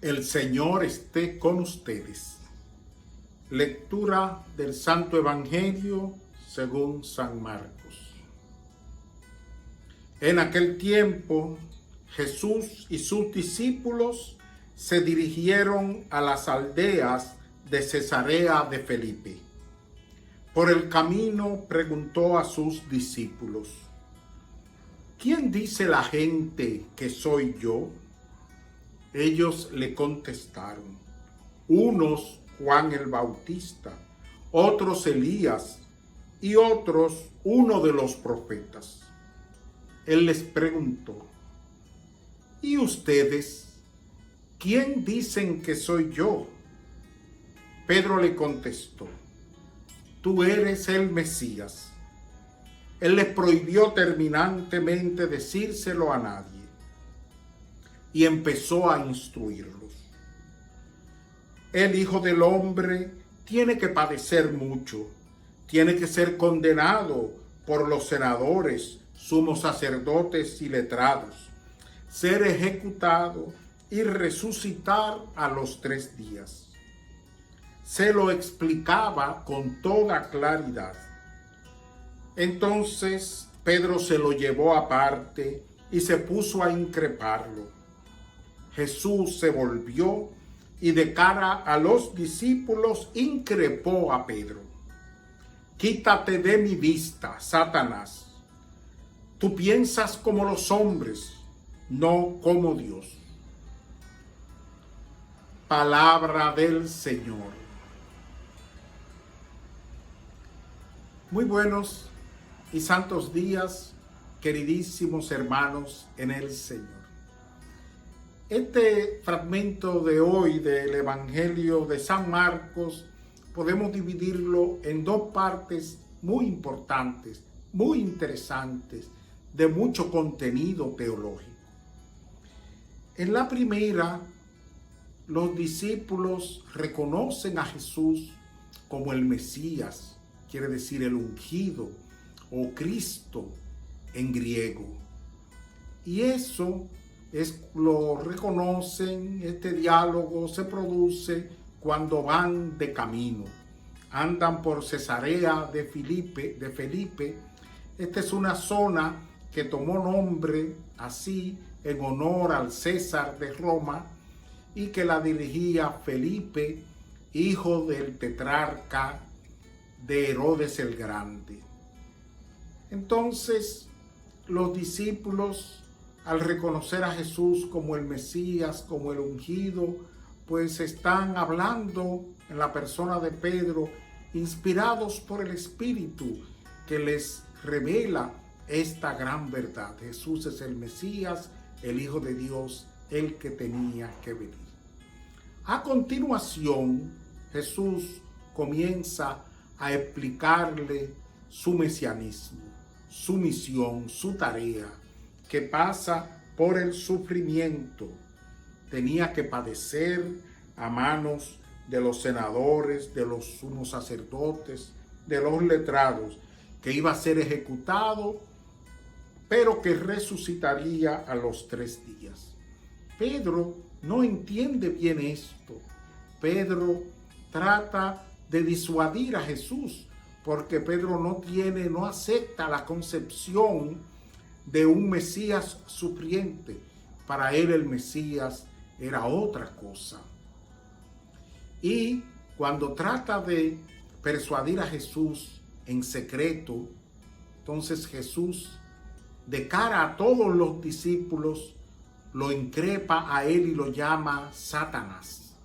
El Señor esté con ustedes. Lectura del Santo Evangelio según San Marcos. En aquel tiempo, Jesús y sus discípulos se dirigieron a las aldeas de Cesarea de Felipe. Por el camino preguntó a sus discípulos: ¿quién dice la gente que soy yo? Ellos le contestaron: unos Juan el Bautista, otros Elías y otros uno de los profetas. Él les preguntó: ¿y ustedes? ¿Quién dicen que soy yo? Pedro le contestó: tú eres el Mesías. Él les prohibió terminantemente decírselo a nadie y empezó a instruirlos. El Hijo del Hombre tiene que padecer mucho, tiene que ser condenado por los senadores, sumos sacerdotes y letrados, ser ejecutado y resucitar a los 3 días. Se lo explicaba con toda claridad. Entonces Pedro se lo llevó aparte y se puso a increparlo. Jesús se volvió y de cara a los discípulos increpó a Pedro: quítate de mi vista, Satanás. Tú piensas como los hombres, no como Dios. Palabra del Señor. Muy buenos y santos días, queridísimos hermanos en el Señor. Este fragmento de hoy del Evangelio de San Marcos podemos dividirlo en 2 partes muy importantes, muy interesantes, de mucho contenido teológico. En la primera, los discípulos reconocen a Jesús como el Mesías, quiere decir el ungido o Cristo en griego. Y eso lo reconocen, este diálogo se produce cuando van de camino. Andan por Cesarea de Felipe. Esta es una zona que tomó nombre así en honor al César de Roma y que la dirigía Felipe, hijo del tetrarca de Herodes el Grande. Entonces, los discípulos, al reconocer a Jesús como el Mesías, como el ungido, pues están hablando en la persona de Pedro, inspirados por el Espíritu que les revela esta gran verdad. Jesús es el Mesías, el Hijo de Dios, el que tenía que venir. A continuación, Jesús comienza a explicarle su mesianismo, su misión, su tarea, que pasa por el sufrimiento. Tenía que padecer a manos de los senadores, de los sumos sacerdotes, de los letrados, que iba a ser ejecutado, pero que resucitaría a los 3 días. Pedro no entiende bien esto. Pedro trata de disuadir a Jesús, porque Pedro no acepta la concepción de un Mesías sufriente. Para él el Mesías era otra cosa. Y cuando trata de persuadir a Jesús en secreto, entonces Jesús, de cara a todos los discípulos, lo increpa a él y lo llama Satanás.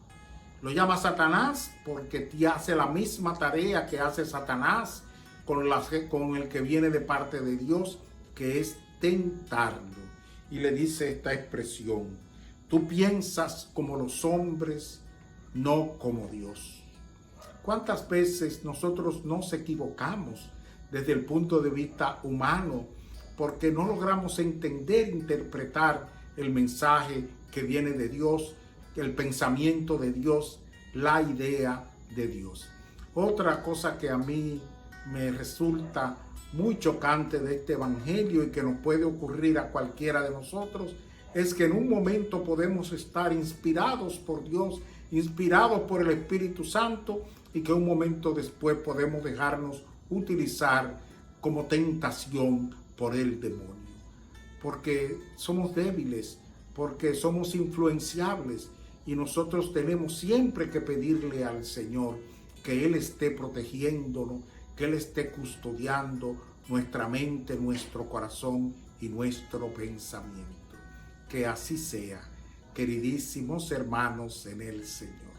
Lo llama Satanás porque hace la misma tarea que hace Satanás con el que viene de parte de Dios, que es tentarlo. Y le dice esta expresión: tú piensas como los hombres, no como Dios. ¿Cuántas veces nosotros nos equivocamos desde el punto de vista humano porque no logramos entender, interpretar el mensaje que viene de Dios, el pensamiento de Dios, la idea de Dios? Otra cosa que a mí me resulta muy chocante de este evangelio y que nos puede ocurrir a cualquiera de nosotros es que en un momento podemos estar inspirados por Dios, inspirados por el Espíritu Santo, y que un momento después podemos dejarnos utilizar como tentación por el demonio. Porque somos débiles, porque somos influenciables, y nosotros tenemos siempre que pedirle al Señor que Él esté protegiéndonos, que Él esté custodiando nuestra mente, nuestro corazón y nuestro pensamiento. Que así sea, queridísimos hermanos en el Señor.